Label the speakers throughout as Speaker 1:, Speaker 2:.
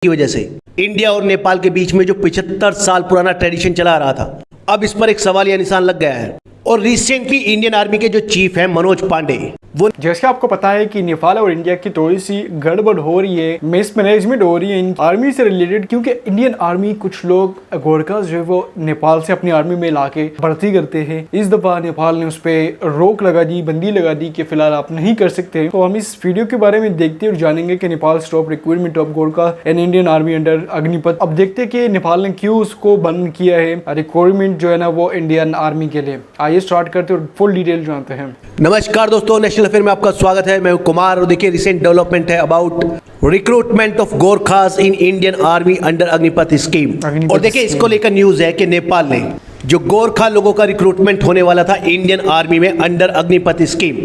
Speaker 1: की वजह से इंडिया और नेपाल के बीच में जो 75 साल पुराना ट्रेडिशन चला आ रहा था, अब इस पर एक सवाल या निशान लग गया है। और रिसेंटली इंडियन आर्मी के जो चीफ हैं मनोज पांडे, वो
Speaker 2: जैसे आपको पता है कि नेपाल और इंडिया की थोड़ी सी गड़बड़ हो रही है, मिसमैनेजमेंट हो रही है आर्मी से रिलेटेड, क्योंकि इंडियन आर्मी कुछ लोग गोरखा जो है वो नेपाल से अपनी आर्मी में लाके भर्ती करते हैं। इस दफा नेपाल ने उस पर रोक लगा दी, बंदी लगा दी कि फिलहाल आप नहीं कर सकते। तो हम इस वीडियो के बारे में देखते और जानेंगे कि Nepal stop recruitment of Gorkha and Indian army under Agnipath. अब देखते हैं कि नेपाल ने क्यों उसको बंद किया है रिक्रूटमेंट जो है ना वो इंडियन आर्मी के लिए। आइए स्टार्ट करते और फुल डिटेल जानते हैं।
Speaker 1: नमस्कार दोस्तों, नेशनल अफेयर में आपका स्वागत है। मैं हूं कुमार और देखिए रिसेंट डेवलपमेंट है about recruitment of Gorkhas in Indian army under Agnipath scheme. और देखिए इसको लेकर न्यूज है कि नेपाल ने जो गोरखा लोगों का रिक्रूटमेंट होने वाला था इंडियन आर्मी में अंडर अग्निपथ स्कीम,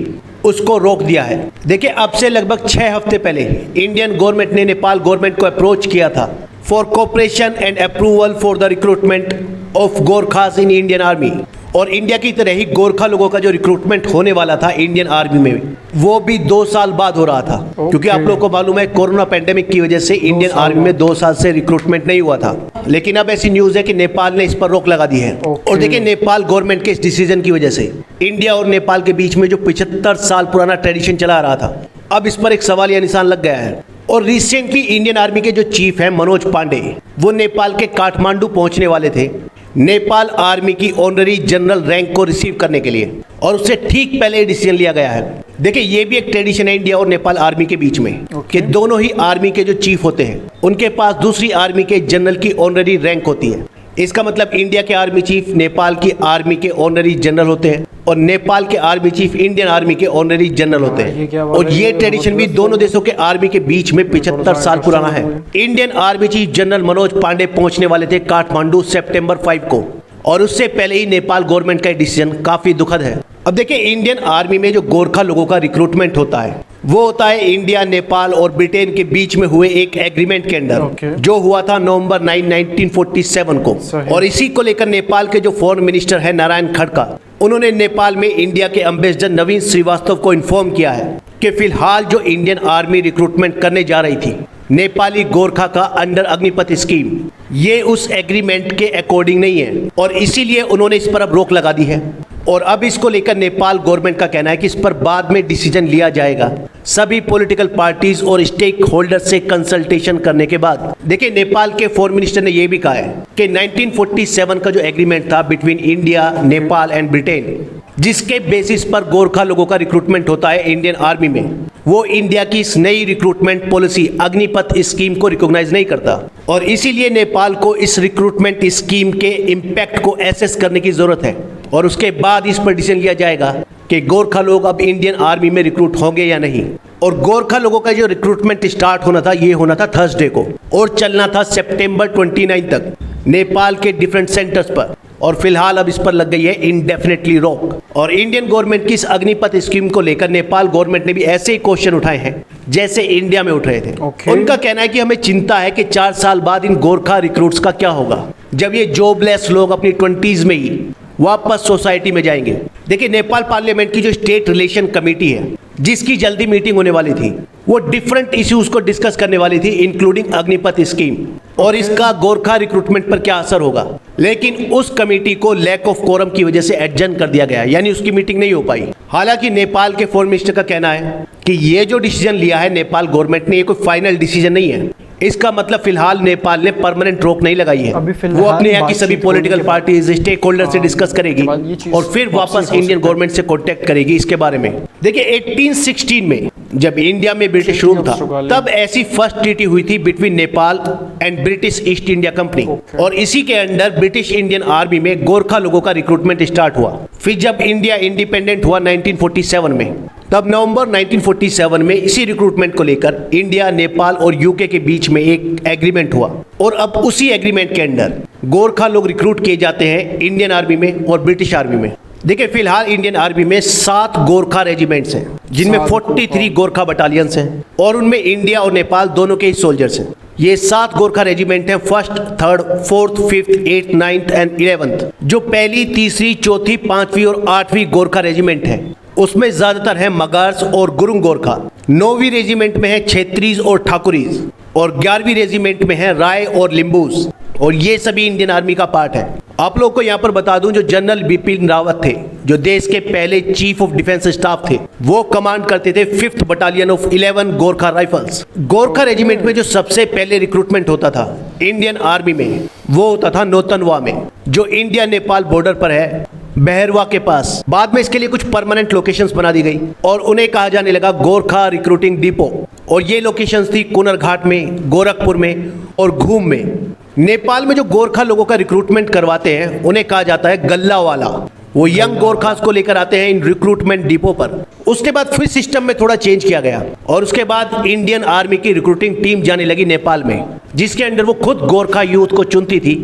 Speaker 1: उसको रोक दिया है। देखिए अब से लगभग 6 हफ्ते पहले इंडियन गवर्नमेंट ने नेपाल गवर्नमेंट को अप्रोच किया था for cooperation and approval for the recruitment of Gorkhas in Indian army. और इंडिया की तरह ही गोरखा लोगों का जो रिक्रूटमेंट होने वाला था इंडियन आर्मी में, वो भी 2 साल बाद हो रहा था। क्योंकि आप लोगों को मालूम है कोरोना पेंडेमिक की वजह से इंडियन आर्मी में 2 साल से रिक्रूटमेंट नहीं हुआ था। लेकिन अब ऐसी न्यूज है कि नेपाल ने इस पर रोक लगा दी है। और देखिए नेपाल गवर्नमेंट के इस डिसीजन की वजह से इंडिया और नेपाल के बीच में जो 75 साल पुराना ट्रेडिशन चला आ रहा था, अब इस पर एक सवाल या निशान लग गया है। और रिसेंटली इंडियन आर्मी के जो चीफ हैं मनोज पांडे, वो नेपाल के काठमांडू पहुंचने वाले थे नेपाल आर्मी की ऑनररी जनरल रैंक को रिसीव करने के लिए। और उससे ठीक पहले डिसीजन लिया गया है। देखिए ये भी एक ट्रेडिशन है इंडिया और नेपाल आर्मी के बीच में कि दोनों ही आर्मी के जो चीफ होते हैं उनके पास दूसरी आर्मी के जनरल की ऑनररी रैंक होती है। इसका मतलब इंडिया के आर्मी चीफ नेपाल की आर्मी के ऑनररी जनरल होते हैं और नेपाल के आर्मी चीफ इंडियन आर्मी के ऑनररी जनरल होते हैं। और ये ट्रेडिशन भी दोनों देशों के आर्मी के बीच में 75 साल पुराना है। Indian army chief general Manoj Pande पहुंचने वाले थे काठमांडू सितंबर 5 को, और उससे पहले ही नेपाल गवर्नमेंट का डिसीजन काफी दुखद है। अब देखिए इंडियन आर्मी में जो गोरखा लोगों का रिक्रूटमेंट होता है वो होता है इंडिया, नेपाल और ब्रिटेन के बीच में हुए एक एग्रीमेंट के अंडर, जो हुआ था नवंबर 9, 1947 को। और इसी को लेकर नेपाल के जो फॉरेन मिनिस्टर है नारायण खड़का, उन्होंने नेपाल में इंडिया के एम्बेसडर नवीन श्रीवास्तव को इन्फॉर्म किया है कि फिलहाल जो इंडियन आर्मी रिक्रूटमेंट करने जा रही थी नेपाली गोरखा का अंडर अग्निपथ स्कीम, ये उस एग्रीमेंट के अकॉर्डिंग नहीं है और इसीलिए उन्होंने इस पर अब रोक लगा दी है। और अब इसको लेकर नेपाल गवर्नमेंट का कहना है कि इस पर बाद में डिसीजन लिया जाएगा सभी पॉलिटिकल पार्टीज और स्टेक होल्डर से कंसल्टेशन करने के बाद। देखिए नेपाल के फॉरेन मिनिस्टर ने यह भी कहा है कि 1947 का जो एग्रीमेंट था between India, Nepal and Britain, जिसके बेसिस पर गोरखा लोगों का रिक्रूटमेंट होता है इंडियन आर्मी में, वो इंडिया की इस नई रिक्रूटमेंट पॉलिसी अग्निपथ स्कीम को रिकॉग्नाइज नहीं करता। और इसीलिए नेपाल को इस रिक्रूटमेंट स्कीम के इम्पैक्ट को एसेस करने की जरूरत है और उसके बाद इस पर डिसीजन लिया जाएगा कि गोरखा लोग अब इंडियन आर्मी में रिक्रूट होंगे या नहीं। और गोरखा लोगों का जो रिक्रूटमेंट स्टार्ट होना था ये होना था थर्सडे को और चलना था सितंबर 29 तक नेपाल के डिफरेंट सेंटर्स पर। और फिलहाल अब इस पर लग गई है इंडेफिनेटली रोक। और इंडियन गवर्नमेंट की इस अग्निपथ स्कीम को लेकर नेपाल गवर्नमेंट ने भी ऐसे ही क्वेश्चन उठाए हैं जैसे इंडिया में उठ रहे थे। उनका कहना है कि हमें चिंता है कि 4 साल बाद इन गोरखा रिक्रूट्स का क्या होगा जब ये जॉबलेस लोग अपनी 20s में ही वापस सोसाइटी में जाएंगे। देखिए नेपाल पार्लियामेंट की जो स्टेट रिलेशन कमेटी है, जिसकी जल्दी मीटिंग होने वाली थी, वो डिफरेंट इश्यूज को डिस्कस करने वाली थी इंक्लूडिंग अग्निपथ स्कीम और इसका गोरखा रिक्रूटमेंट पर क्या असर होगा। लेकिन उस कमेटी को लैक ऑफ कोरम की वजह से एडजर्न कर दिया गया, यानी उसकी मीटिंग नहीं हो पाई। हालांकि नेपाल के फॉरेन मिनिस्टर का कहना है कि ये जो डिसीजन लिया है नेपाल गवर्नमेंट ने, ये कोई फाइनल डिसीजन नहीं है। इसका मतलब फिलहाल नेपाल ने परमानेंट रोक नहीं लगाई है। वो अपने यहाँ की सभी पॉलिटिकल पार्टीज, स्टेक होल्डर से डिस्कस करेगी और फिर वापस इंडियन गवर्नमेंट से कॉन्टेक्ट करेगी इसके बारे में। देखिए 1816 में जब इंडिया में ब्रिटिश रूल था, तब ऐसी फर्स्ट ट्रीटी हुई थी between Nepal and British east India company. और इसी के अंडर ब्रिटिश इंडियन आर्मी में गोरखा लोगों का रिक्रूटमेंट स्टार्ट हुआ। फिर जब इंडिया इंडिपेंडेंट हुआ 1947 में, तब नवंबर 1947 में इसी रिक्रूटमेंट को लेकर इंडिया, नेपाल और यूके के बीच में एक एग्रीमेंट हुआ। और अब उसी एग्रीमेंट के अंडर गोरखा लोग रिक्रूट किए जाते हैं इंडियन आर्मी में और ब्रिटिश आर्मी में। देखिए फिलहाल इंडियन आर्मी में 7 गोरखा रेजिमेंट्स हैं, जिनमें 43 गोरखा बटालियंस हैं और उनमें इंडिया और नेपाल दोनों के ही सोल्जर्स हैं। ये 7 गोरखा रेजिमेंट हैं, 1st, 3rd, 4th, 5th, 8th, 9th and 11th। जो पहली, तीसरी, चौथी, 5वीं और 8वीं गोरखा रेजिमेंट है उसमें ज्यादातर है मगार्स और गुरुंग गोरखा। 9वीं रेजिमेंट में है क्षेत्रीज और ठाकुरीज। और 11वीं रेजिमेंट में है राय और लिम्बूस, और ये सभी इंडियन आर्मी का पार्ट है। आप लोग को यहाँ पर बता दूं, जो जनरल बिपिन रावत थे, जो देश के पहले चीफ ऑफ डिफेंस स्टाफ थे, वो कमांड करते थे 5th battalion of 11 Gorkha rifles. Gorkha regiment में जो सबसे पहले रिक्रूटमेंट होता था इंडियन आर्मी में, वो होता था नौतनवा में, जो इंडिया नेपाल बॉर्डर पर है, बहरवा के पास। बाद में इसके लिए कुछ परमानेंट लोकेशंस बना दी गई और उन्हें कहा जाने लगा गोरखा रिक्रूटिंग डिपो। और ये लोकेशंस थी कुनरघाट में, गोरखपुर में और घूम में। नेपाल में जो गोरखा लोगों का रिक्रूटमेंट करवाते हैं उन्हें कहा जाता है गल्ला वाला। वो यंग गोरखास को लेकर आते हैं इन रिक्रूटमेंट डिपो पर। उसके बाद फिर सिस्टम में थोड़ा चेंज किया गया और उसके बाद इंडियन आर्मी की रिक्रूटिंग टीम जाने लगी नेपाल में, जिसके अंडर वो खुद गोरखा यूथ को चुनती थी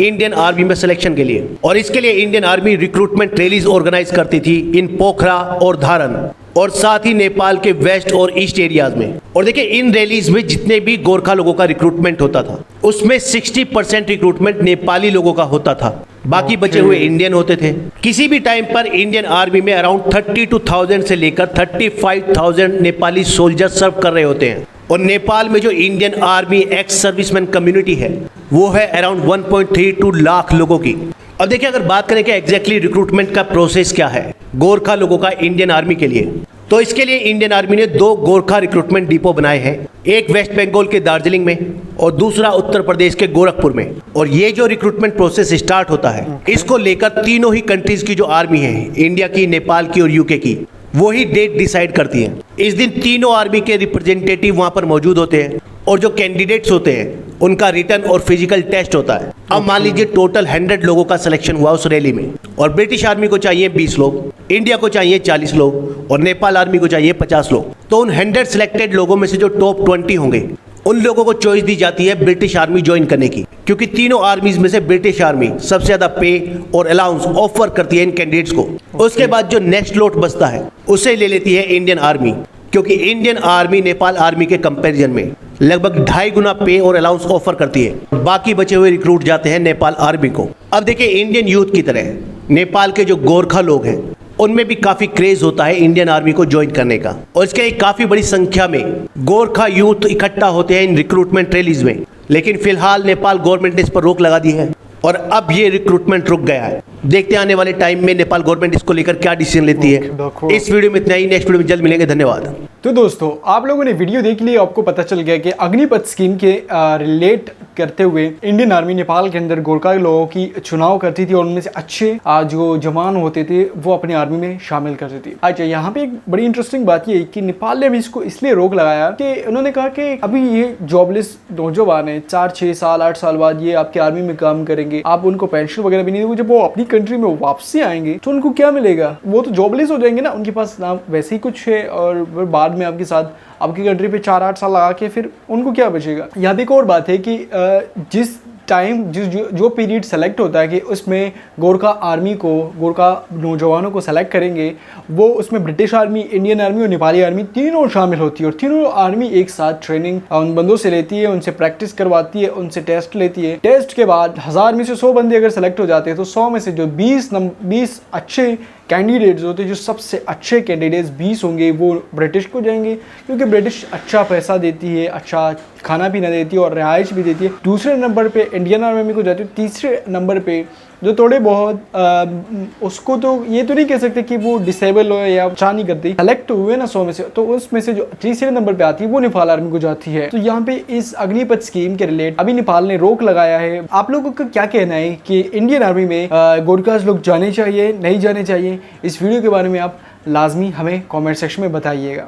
Speaker 1: इंडियन आर्मी में सिलेक्शन के लिए। और इसके लिए Indian army recruitment rallies organise करती थी इन पोखरा और धारन, और साथ ही नेपाल के वेस्ट और ईस्ट एरियाज में। और देखिए, इन रैलीज में जितने भी गोरखा लोगों का रिक्रूटमेंट होता था, उसमें 60% रिक्रूटमेंट नेपाली लोगों का होता था, बाकी बचे हुए इंडियन होते थे। किसी भी टाइम पर इंडियन आर्मी में अराउंड 32,000 से लेकर 35,000 नेपाली सोल्जर सर्व कर रहे होते हैं। और नेपाल में जो Indian army ex serviceman community है, वो है अराउंड 1.32 लाख लोगों की। अब देखिए, अगर बात करें कि एग्जैक्टली रिक्रूटमेंट का प्रोसेस क्या है गोरखा लोगों का इंडियन आर्मी के लिए, तो इसके लिए इंडियन आर्मी ने 2 गोरखा रिक्रूटमेंट डिपो बनाए हैं, एक वेस्ट बंगाल के दार्जिलिंग में और दूसरा उत्तर प्रदेश के गोरखपुर में। और ये जो रिक्रूटमेंट प्रोसेस स्टार्ट होता है, इसको लेकर तीनों ही कंट्रीज की जो आर्मी है, इंडिया की, नेपाल की और यूके की, वो ही डेट डिसाइड करती है। इस दिन तीनों आर्मी के रिप्रेजेंटेटिव वहां पर मौजूद होते हैं और जो कैंडिडेट्स होते हैं उनका रिटन और फिजिकल टेस्ट होता है। अब मान लीजिए टोटल 100 लोगों का सिलेक्शन हुआ उस रैली में, और ब्रिटिश आर्मी को चाहिए 20 लोग, इंडिया को चाहिए 40 लोग और नेपाल आर्मी को चाहिए 50 लोग। तो उन 100 सिलेक्टेड लोगों में से जो टॉप 20 होंगे, उन लोगों को चॉइस दी जाती है ब्रिटिश आर्मी ज्वाइन करने की, क्योंकि तीनों आर्मीज में से ब्रिटिश आर्मी सबसे ज्यादा पे और अलाउंस ऑफर करती है इन कैंडिडेट्स को। उसके बाद जो नेक्स्ट लॉट बचता है उसे ले लेती है इंडियन आर्मी, क्योंकि इंडियन आर्मी नेपाल आर्मी के कंपैरिजन में लगभग 2.5 गुना पे और अलाउंस ऑफर करती है। बाकी बचे हुए रिक्रूट जाते हैं नेपाल आर्मी को। अब देखिए, इंडियन यूथ की तरह नेपाल के जो गोरखा लोग हैं, उनमें भी काफी क्रेज होता है इंडियन आर्मी को ज्वाइन करने का, और इसके लिए काफी बड़ी संख्या में गोरखा यूथ इकट्ठा होते हैं इन रिक्रूटमेंट रैलीज में। लेकिन फिलहाल नेपाल गवर्नमेंट ने इस पर रोक लगा दी है और अब ये रिक्रूटमेंट रुक गया है। देखते हैं आने वाले टाइम में नेपाल गवर्नमेंट इसको लेकर क्या डिसीजन लेती है। इस वीडियो में इतना ही, नेक्स्ट वीडियो में जल्द मिलेंगे। धन्यवाद।
Speaker 2: तो दोस्तों, आप लोगों ने वीडियो देख ली, आपको पता चल गया कि अग्निपथ स्कीम के रिलेट करते हुए इंडियन आर्मी नेपाल के अंदर गोरखा लोगों की चुनाव करती थी और उनमें से अच्छे जो जवान होते थे वो अपनी आर्मी में शामिल करते थे। अच्छा, यहाँ पे एक बड़ी इंटरेस्टिंग बात ये है कि नेपाल ने भी इसको इसलिए रोक लगाया कि उन्होंने कहा कि अभी ये जॉबलेस नौजवान है, 4-6 साल 8 साल बाद ये आपकी आर्मी में काम करेंगे, आप उनको पेंशन वगैरह भी नहीं दोगे, जब वो अपनी कंट्री में वापसी आएंगे तो उनको क्या मिलेगा? वो तो जॉबलेस हो जाएंगे ना, उनके पास ना वैसे ही कुछ है और बाद में आपके साथ आपकी कंट्री पे 4-8 साल लगा के फिर उनको क्या बचेगा। यहाँ भी एक और बात है कि जिस टाइम जो पीरियड सेलेक्ट होता है कि उसमें गोरखा आर्मी को, गोरखा नौजवानों को सेलेक्ट करेंगे, वो उसमें ब्रिटिश आर्मी, इंडियन आर्मी और नेपाली आर्मी तीनों शामिल होती है। और तीनों आर्मी एक साथ ट्रेनिंग उन बंदों से लेती है, उनसे प्रैक्टिस करवाती है, उनसे टेस्ट लेती है। टेस्ट के बाद 1000 में से 100 बंदे अगर सेलेक्ट हो जाते हैं तो 100 में से जो 20 अच्छे कैंडिडेट्स होते हैं, जो सबसे अच्छे कैंडिडेट्स 20 होंगे, वो ब्रिटिश को जाएंगे, क्योंकि ब्रिटिश अच्छा पैसा देती है, अच्छा खाना पीना देती है और रिहाइश भी देती है। दूसरे नंबर पे इंडियन आर्मी को जाती है। तीसरे नंबर पे जो थोड़े बहुत उसको तो ये तो नहीं कह सकते कि वो डिसेबल हो या अच्छा नहीं करती, सेलेक्ट हुए ना 100 में से, तो उसमें से जो तीसरे नंबर पे आती है वो नेपाल आर्मी को जाती है। तो यहाँ पे इस अग्निपथ स्कीम के रिलेट अभी नेपाल ने रोक लगाया है। आप लोगों का क्या कहना है कि इंडियन आर्मी में गोरखास लोग जाने चाहिए, नहीं जाने चाहिए? इस वीडियो के बारे में आप लाजमी हमें कॉमेंट सेक्शन में बताइएगा।